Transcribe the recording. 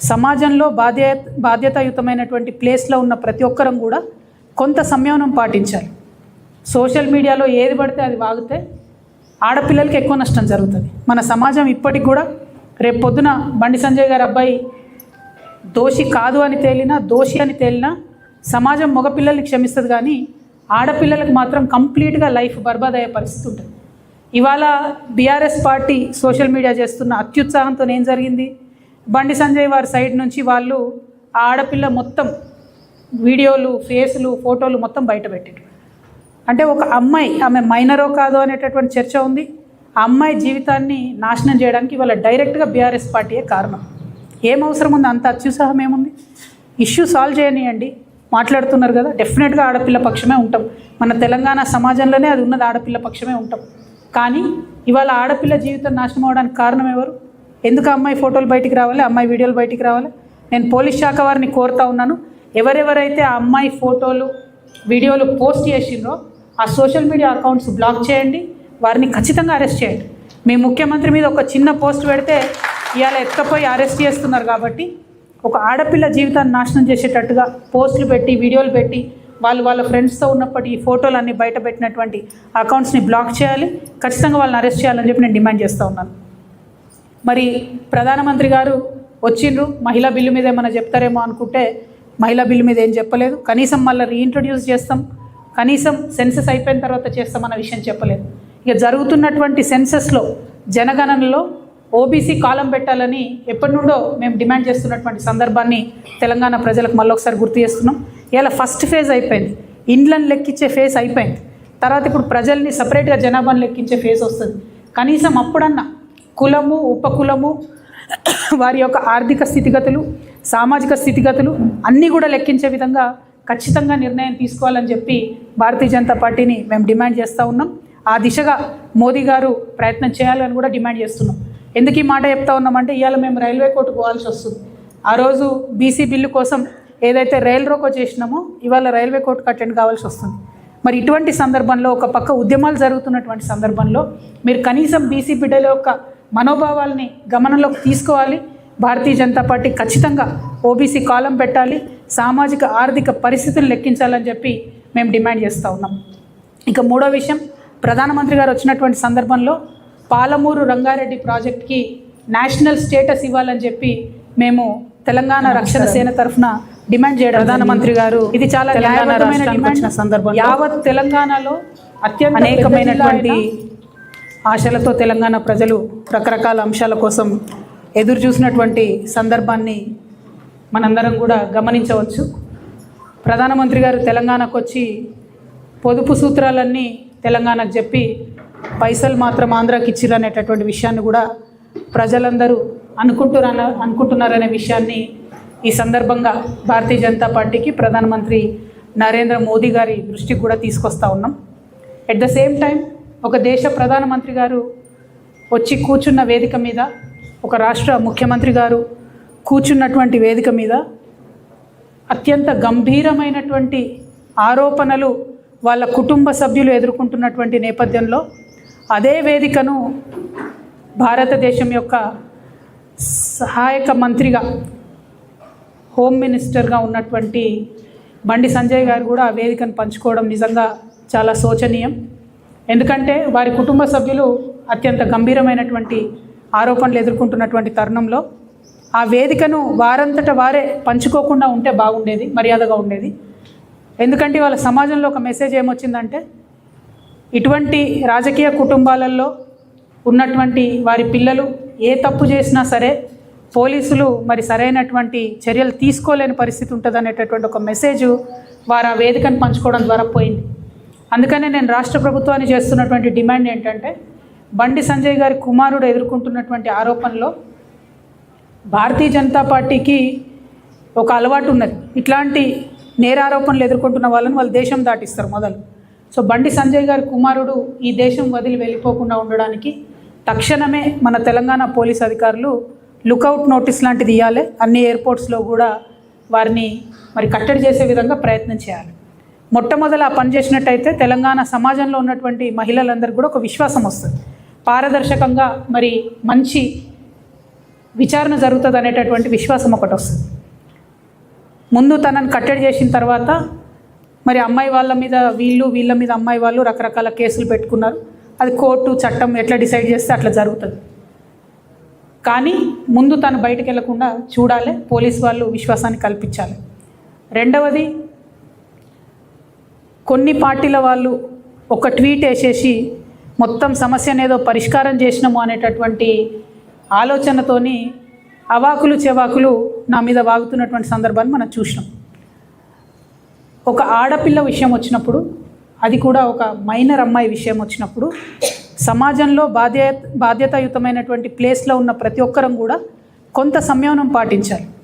సమాజంలో బాధ్యతాయుతమైనటువంటి ప్లేస్లో ఉన్న ప్రతి ఒక్కరం కూడా కొంత సంయమనం పాటించాలి. సోషల్ మీడియాలో ఏది పడితే అది వాగితే ఆడపిల్లలకి ఎక్కువ నష్టం జరుగుతుంది. మన సమాజం ఇప్పటికి కూడా రేపు పొద్దున బండి సంజయ్ గారి అబ్బాయి దోషి కాదు అని తేలినా, దోషి అని తేలినా సమాజం మగపిల్లల్ని క్షమిస్తుంది, కానీ ఆడపిల్లలకు మాత్రం కంప్లీట్గా లైఫ్ బర్బాద్ అయ్యే పరిస్థితి ఉంటుంది. ఇవాళ బీఆర్ఎస్ పార్టీ సోషల్ మీడియా చేస్తున్న అత్యుత్సాహంతో ఏం జరిగింది, బండి సంజయ్ వారి సైడ్ నుంచి వాళ్ళు ఆ ఆడపిల్ల మొత్తం వీడియోలు, ఫేసులు, ఫోటోలు మొత్తం బయట పెట్టారు. అంటే ఒక అమ్మాయి, ఆమె మైనరో కాదో అనేటటువంటి చర్చ ఉంది. ఆ అమ్మాయి జీవితాన్ని నాశనం చేయడానికి ఇవాళ డైరెక్ట్గా బీఆర్ఎస్ పార్టీయే కారణం. ఏం అవసరం ఉంది, అంత అత్యుత్సాహం ఏముంది? ఇష్యూ సాల్వ్ చేయనియండి. మాట్లాడుతున్నారు కదా, డెఫినెట్గా ఆడపిల్ల పక్షమే ఉంటాం. మన తెలంగాణ సమాజంలోనే అది ఉన్నది, ఆడపిల్ల పక్షమే ఉంటాం. కానీ ఇవాళ ఆడపిల్ల జీవితం నాశనం అవడానికి కారణం ఎవరు? ఎందుకు అమ్మాయి ఫోటోలు బయటికి రావాలి, అమ్మాయి వీడియోలు బయటికి రావాలి? నేను పోలీస్ శాఖ వారిని కోరుతా ఉన్నాను, ఎవరెవరైతే ఆ అమ్మాయి ఫోటోలు, వీడియోలు పోస్ట్ చేసిండ్రో ఆ సోషల్ మీడియా అకౌంట్స్ బ్లాక్ చేయండి, వారిని ఖచ్చితంగా అరెస్ట్ చేయండి. మీ ముఖ్యమంత్రి మీద ఒక చిన్న పోస్ట్ పెడితే ఇవాళ ఎత్తుకపోయి అరెస్ట్ చేస్తున్నారు. కాబట్టి ఒక ఆడపిల్ల జీవితాన్ని నాశనం చేసేటట్టుగా పోస్టులు పెట్టి, వీడియోలు పెట్టి, వాళ్ళ ఫ్రెండ్స్తో ఉన్నప్పటి ఈ ఫోటోలు అన్నీ బయట పెట్టినటువంటి అకౌంట్స్ని బ్లాక్ చేయాలి, ఖచ్చితంగా వాళ్ళని అరెస్ట్ చేయాలని చెప్పి నేను డిమాండ్ చేస్తూ ఉన్నాను. మరి ప్రధానమంత్రి గారు వచ్చిండ్రు, మహిళా బిల్లు మీద ఏమైనా చెప్తారేమో అనుకుంటే మహిళా బిల్లు మీద ఏం చెప్పలేదు. కనీసం మళ్ళీ రీఇంట్రొడ్యూస్ చేస్తాం, కనీసం సెన్సెస్ అయిపోయిన తర్వాత చేస్తామన్న విషయం చెప్పలేదు. ఇక జరుగుతున్నటువంటి సెన్సెస్లో, జనగణనలో ఓబీసీ కాలం పెట్టాలని ఎప్పటి నుండో మేము డిమాండ్ చేస్తున్నటువంటి సందర్భాన్ని తెలంగాణ ప్రజలకు మళ్ళొకసారి గుర్తు చేస్తున్నాం. ఇలా ఫస్ట్ ఫేజ్ అయిపోయింది, ఇండ్లను లెక్కించే ఫేజ్ అయిపోయింది. తర్వాత ఇప్పుడు ప్రజల్ని సపరేట్గా జనాభాను లెక్కించే ఫేజ్ వస్తుంది. కనీసం అప్పుడన్నా కులము, ఉపకులము, వారి యొక్క ఆర్థిక స్థితిగతులు, సామాజిక స్థితిగతులు అన్నీ కూడా లెక్కించే విధంగా ఖచ్చితంగా నిర్ణయం తీసుకోవాలని చెప్పి భారతీయ జనతా పార్టీని మేము డిమాండ్ చేస్తూ ఉన్నాం. ఆ దిశగా మోదీ గారు ప్రయత్నం చేయాలని కూడా డిమాండ్ చేస్తున్నాం. ఎందుకు ఈ మాట చెప్తా ఉన్నామంటే ఇవాళ మేము రైల్వే కోర్టు పోవాల్సి వస్తుంది. ఆ రోజు బీసీ బిల్లు కోసం ఏదైతే రైల్ రోకో చేసినామో ఇవాళ రైల్వే కోర్టుకు అటెండ్ కావాల్సి వస్తుంది. మరి ఇటువంటి సందర్భంలో, ఒక పక్క ఉద్యమాలు జరుగుతున్నటువంటి సందర్భంలో మీరు కనీసం బీసీ బిడ్డల యొక్క మనోభావాల్ని గమనంలోకి తీసుకోవాలి. భారతీయ జనతా పార్టీ ఖచ్చితంగా ఓబీసీ కాలం పెట్టాలి, సామాజిక ఆర్థిక పరిస్థితులు లెక్కించాలని చెప్పి మేము డిమాండ్ చేస్తూ ఉన్నాం. ఇక మూడో విషయం, ప్రధానమంత్రి గారు వచ్చినటువంటి సందర్భంలో పాలమూరు రంగారెడ్డి ప్రాజెక్ట్కి నేషనల్ స్టేటస్ ఇవ్వాలని చెప్పి మేము తెలంగాణ రక్షణ సేన తరఫున డిమాండ్ చేయడం ప్రధానమంత్రి గారు, ఇది చాలా న్యాయబద్ధమైన డిమాండ్. సందర్భం యావత్ తెలంగాణలో అత్యంత అనేకమైనటువంటి ఆశలతో తెలంగాణ ప్రజలు రకరకాల అంశాల కోసం ఎదురు చూసినటువంటి సందర్భాన్ని మనందరం కూడా గమనించవచ్చు. ప్రధానమంత్రి గారు తెలంగాణకు వచ్చి పొదుపు సూత్రాలన్నీ తెలంగాణకు చెప్పి పైసలు మాత్రం ఆంధ్రాకి ఇచ్చిర్రు అనేటటువంటి విషయాన్ని కూడా ప్రజలందరూ అనుకుంటున్నారనే విషయాన్ని ఈ సందర్భంగా భారతీయ జనతా పార్టీకి, ప్రధానమంత్రి నరేంద్ర మోదీ గారి దృష్టికి కూడా తీసుకొస్తా ఉన్నాం. ఎట్ ద సేమ్ టైం ఒక దేశ ప్రధానమంత్రి గారు వచ్చి కూర్చున్న వేదిక మీద, ఒక రాష్ట్ర ముఖ్యమంత్రి గారు కూర్చున్నటువంటి వేదిక మీద అత్యంత గంభీరమైనటువంటి ఆరోపణలు వాళ్ళ కుటుంబ సభ్యులు ఎదుర్కొంటున్నటువంటి నేపథ్యంలో అదే వేదికను భారతదేశం యొక్క సహాయక మంత్రిగా, హోమ్ మినిస్టర్గా ఉన్నటువంటి బండి సంజయ్ గారు కూడా ఆ వేదికను పంచుకోవడం నిజంగా చాలా శోచనీయం. ఎందుకంటే వారి కుటుంబ సభ్యులు అత్యంత గంభీరమైనటువంటి ఆరోపణలు ఎదుర్కొంటున్నటువంటి తరుణంలో ఆ వేదికను వారంతట వారే పంచుకోకుండా ఉంటే బాగుండేది, మర్యాదగా ఉండేది. ఎందుకంటే వాళ్ళ సమాజంలో ఒక మెసేజ్ ఏమొచ్చిందంటే, ఇటువంటి రాజకీయ కుటుంబాలలో ఉన్నటువంటి వారి పిల్లలు ఏ తప్పు చేసినా సరే పోలీసులు మరి సరైనటువంటి చర్యలు తీసుకోలేని పరిస్థితి ఉంటుంది అనేటటువంటి ఒక మెసేజ్ వారు ఆ వేదికను పంచుకోవడం ద్వారా పోయింది. అందుకనే నేను రాష్ట్ర ప్రభుత్వాన్ని చేస్తున్నటువంటి డిమాండ్ ఏంటంటే, బండి సంజయ్ గారి కుమారుడు ఎదుర్కొంటున్నటువంటి ఆరోపణలో భారతీయ జనతా పార్టీకి ఒక అలవాటు ఉన్నది, ఇట్లాంటి నేరారోపణలు ఎదుర్కొంటున్న వాళ్ళని వాళ్ళు దేశం దాటిస్తారు మొదలు. సో బండి సంజయ్ గారి కుమారుడు ఈ దేశం వదిలి వెళ్ళిపోకుండా ఉండడానికి తక్షణమే మన తెలంగాణ పోలీస్ అధికారులు లుకౌట్ నోటీస్ లాంటిది ఇవ్వాలి. అన్ని ఎయిర్పోర్ట్స్లో కూడా వారిని మరి కట్టడి చేసే విధంగా ప్రయత్నం చేయాలి. మొట్టమొదలు ఆ పని చేసినట్టయితే తెలంగాణ సమాజంలో ఉన్నటువంటి మహిళలందరికీ కూడా ఒక విశ్వాసం వస్తుంది. పారదర్శకంగా మరి మంచి విచారణ జరుగుతుంది అనేటటువంటి విశ్వాసం ఒకటి వస్తుంది. ముందు తనని కట్టడి చేసిన తర్వాత మరి అమ్మాయి వాళ్ళ మీద వీళ్ళ మీద అమ్మాయి వాళ్ళు రకరకాల కేసులు పెట్టుకున్నారు. అది కోర్టు చట్టం ఎట్లా డిసైడ్ చేస్తే అట్లా జరుగుతుంది. కానీ ముందు తను బయటకు వెళ్లకుండా చూడాలి, పోలీస్ వాళ్ళు విశ్వాసాన్ని కల్పించాలి. రెండవది, కొన్ని పార్టీల వాళ్ళు ఒక ట్వీట్ వేసేసి మొత్తం సమస్యను ఏదో పరిష్కారం చేసినాము అనేటటువంటి ఆలోచనతోని అవాకులు చెవాకులు నా మీద వాగుతున్నటువంటి సందర్భాన్ని మనం చూసినాం. ఒక ఆడపిల్ల విషయం వచ్చినప్పుడు, అది కూడా ఒక మైనర్ అమ్మాయి విషయం వచ్చినప్పుడు సమాజంలో బాధ్యతాయుతమైనటువంటి ప్లేస్లో ఉన్న ప్రతి ఒక్కరం కూడా కొంత సంయమనం పాటించాలి.